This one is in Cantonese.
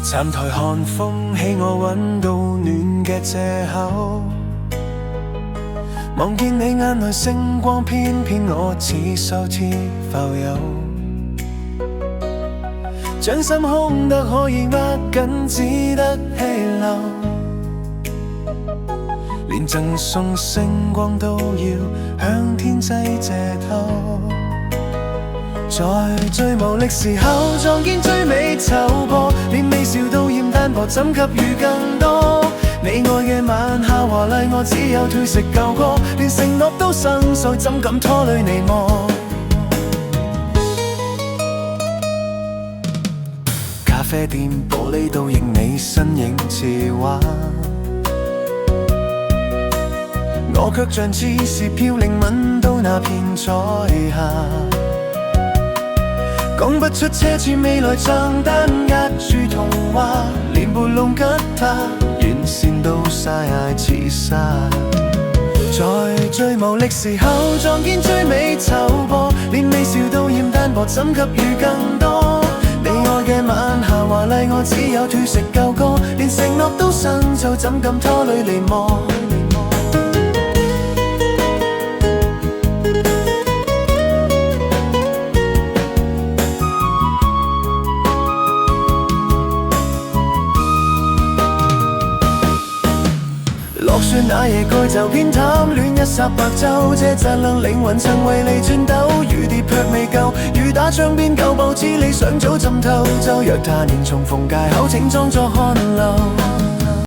站台看風起，我揾到暖嘅藉口。望見你眼內星光，偏偏我似受刺浮游。掌心空得可以握緊，只得氣流。連贈送星光都要向天際借透。在最無力時候撞見最美醜播，連微笑都嫌單薄，怎給予更多？你愛嘅晚霞華麗，我只有褪色舊歌，連承諾都生疏，怎敢拖累你我？咖啡店玻璃倒映你身影似畫，我卻像似是飄零吻到那片彩霞。講不出奢侈未來帳單壓住童話，連撥弄吉他完善到曬嗌似沙。在最無力時候撞見最美醜播，連微笑都嫌單薄，怎給予更多？你愛嘅晚霞華麗，我只有褪色舊歌，連承諾都生鏽，怎敢拖累離磨？落雪那夜蓋就偏貪戀一剎白晝，這扎亮靈魂曾為你轉斗，雨跌卻未夠，雨打窗邊舊報紙理想早浸透，就若他年重逢街口，請裝作看漏。